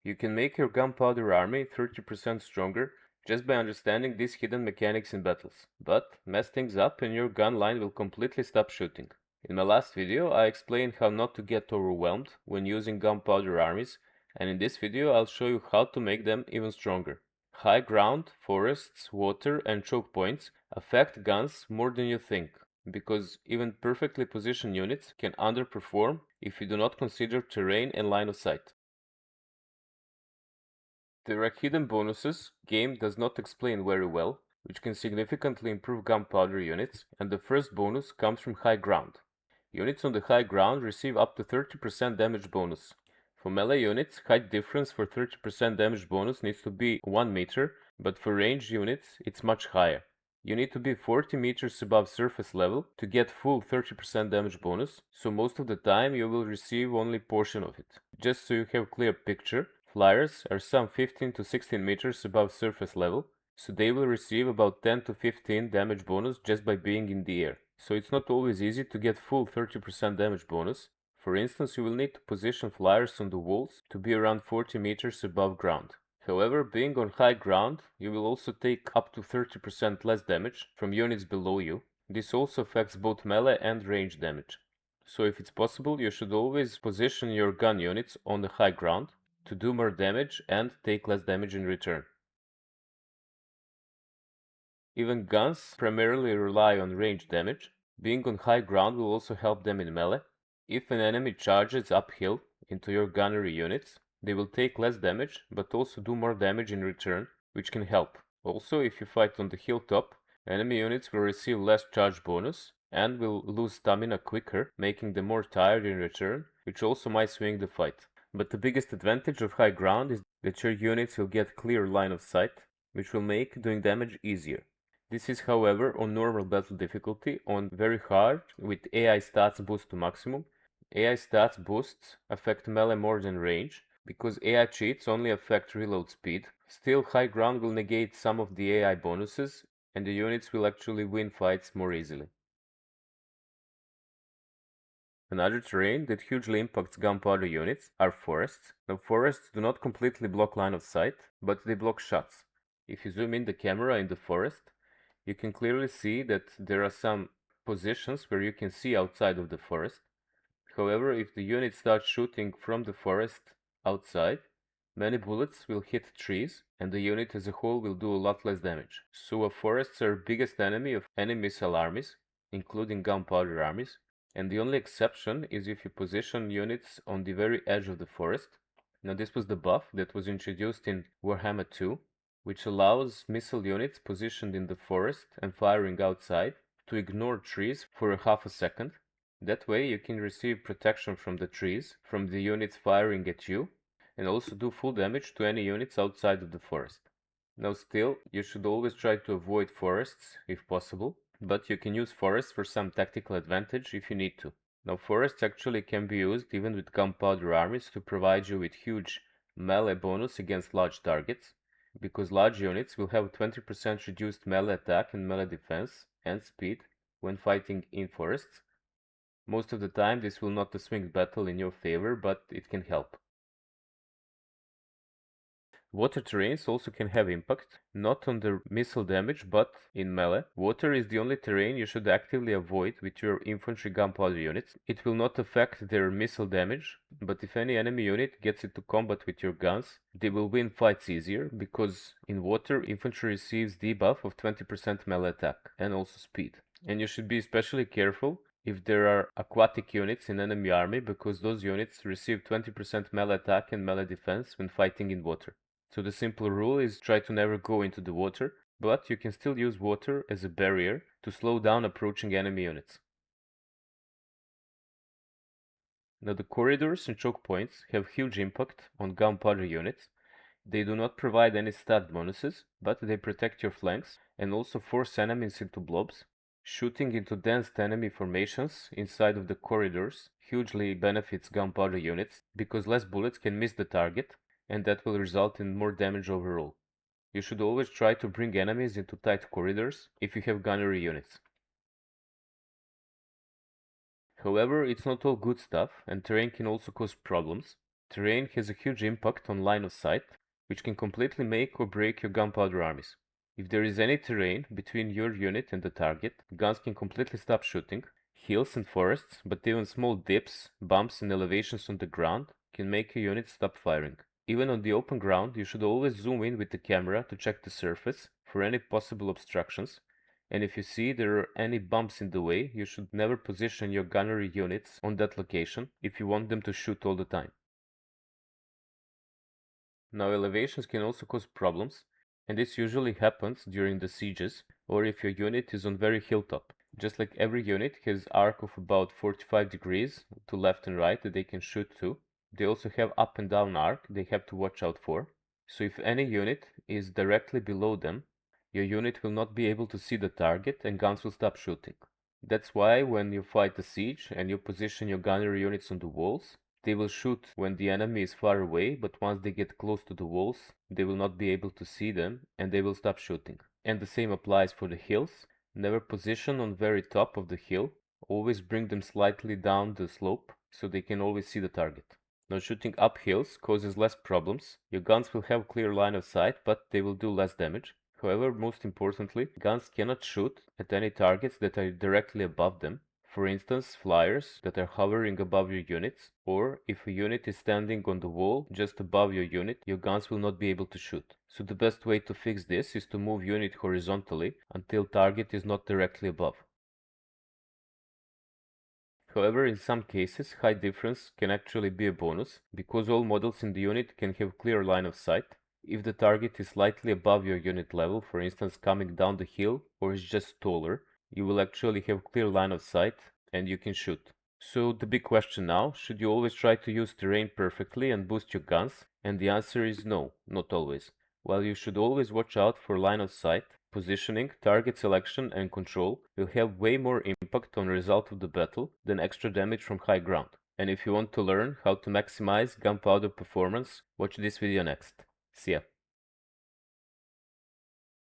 You can make your Gunpowder Army 30% stronger just by understanding these hidden mechanics in battles, but mess things up and your gun line will completely stop shooting. In my last video, I explained how not to get overwhelmed when using Gunpowder Armies, and in this video I'll show you how to make them even stronger. High ground, forests, water, and choke points affect guns more than you think, because even perfectly positioned units can underperform if you do not consider terrain and line of sight. There are hidden bonuses game does not explain very well, which can significantly improve gunpowder units, and the first bonus comes from high ground. Units on the high ground receive up to 30% damage bonus. For melee units, height difference for 30% damage bonus needs to be 1 meter, but for ranged units, it's much higher. You need to be 40 meters above surface level to get full 30% damage bonus, so most of the time you will receive only portion of it. Just so you have clear picture, flyers are some 15 to 16 meters above surface level, so they will receive about 10 to 15 damage bonus just by being in the air. So it's not always easy to get full 30% damage bonus. For instance, you will need to position flyers on the walls to be around 40 meters above ground. However, being on high ground, you will also take up to 30% less damage from units below you. This also affects both melee and range damage. So if it's possible, you should always position your gun units on the high ground to do more damage and take less damage in return. Even guns primarily rely on range damage. Being on high ground will also help them in melee. If an enemy charges uphill into your gunnery units, they will take less damage, but also do more damage in return, which can help. Also, if you fight on the hilltop, enemy units will receive less charge bonus and will lose stamina quicker, making them more tired in return, which also might swing the fight. But the biggest advantage of high ground is that your units will get clear line of sight, which will make doing damage easier. This is, however, on normal battle difficulty. On very hard, with AI stats boost to maximum, AI stats boosts affect melee more than range, because AI cheats only affect reload speed. Still, high ground will negate some of the AI bonuses, and the units will actually win fights more easily. Another terrain that hugely impacts gunpowder units are forests. Now, forests do not completely block line of sight, but they block shots. If you zoom in the camera in the forest, you can clearly see that there are some positions where you can see outside of the forest. However, if the unit starts shooting from the forest outside, many bullets will hit trees and the unit as a whole will do a lot less damage. So forests are biggest enemy of any missile armies, including gunpowder armies, and the only exception is if you position units on the very edge of the forest. Now this was the buff that was introduced in Warhammer 2, which allows missile units positioned in the forest and firing outside to ignore trees for a half a second. That way you can receive protection from the trees, from the units firing at you, and also do full damage to any units outside of the forest. Now still, you should always try to avoid forests if possible, but you can use forests for some tactical advantage if you need to. Now forests actually can be used even with gunpowder armies to provide you with huge melee bonus against large targets, because large units will have 20% reduced melee attack and melee defense and speed when fighting in forests. Most of the time this will not swing battle in your favor, but it can help. Water terrains also can have impact, not on the missile damage, but in melee. Water is the only terrain you should actively avoid with your infantry gunpowder units. It will not affect their missile damage, but if any enemy unit gets into combat with your guns, they will win fights easier, because in water, infantry receives debuff of 20% melee attack and also speed. And you should be especially careful if there are aquatic units in enemy army, because those units receive 20% melee attack and melee defense when fighting in water. So the simple rule is try to never go into the water, but you can still use water as a barrier to slow down approaching enemy units. Now the corridors and choke points have huge impact on gunpowder units. They do not provide any stat bonuses, but they protect your flanks and also force enemies into blobs. Shooting into dense enemy formations inside of the corridors hugely benefits gunpowder units, because less bullets can miss the target, and that will result in more damage overall. You should always try to bring enemies into tight corridors if you have gunnery units. However, it's not all good stuff, and terrain can also cause problems. Terrain has a huge impact on line of sight, which can completely make or break your gunpowder armies. If there is any terrain between your unit and the target, guns can completely stop shooting. Hills and forests, but even small dips, bumps and elevations on the ground can make your unit stop firing. Even on the open ground, you should always zoom in with the camera to check the surface for any possible obstructions, and if you see there are any bumps in the way, you should never position your gunnery units on that location if you want them to shoot all the time. Now elevations can also cause problems, and this usually happens during the sieges or if your unit is on very hilltop. Just like every unit has arc of about 45 degrees to left and right that they can shoot to, they also have up and down arc they have to watch out for. So if any unit is directly below them, your unit will not be able to see the target and guns will stop shooting. That's why when you fight a siege and you position your gunnery units on the walls, they will shoot when the enemy is far away, but once they get close to the walls, they will not be able to see them and they will stop shooting. And the same applies for the hills. Never position on very top of the hill. Always bring them slightly down the slope so they can always see the target. Now shooting up hills causes less problems. Your guns will have clear line of sight, but they will do less damage. However, most importantly, guns cannot shoot at any targets that are directly above them. For instance, flyers that are hovering above your units, or if a unit is standing on the wall just above your unit, your guns will not be able to shoot. So the best way to fix this is to move unit horizontally until target is not directly above. However, in some cases, high difference can actually be a bonus, because all models in the unit can have clear line of sight. If the target is slightly above your unit level, for instance coming down the hill, or is just taller, you will actually have clear line of sight and you can shoot. So the big question now, should you always try to use terrain perfectly and boost your guns? And the answer is no, not always. While you should always watch out for line of sight, positioning, target selection and control will have way more impact on the result of the battle than extra damage from high ground. And if you want to learn how to maximize gunpowder performance, watch this video next. See ya.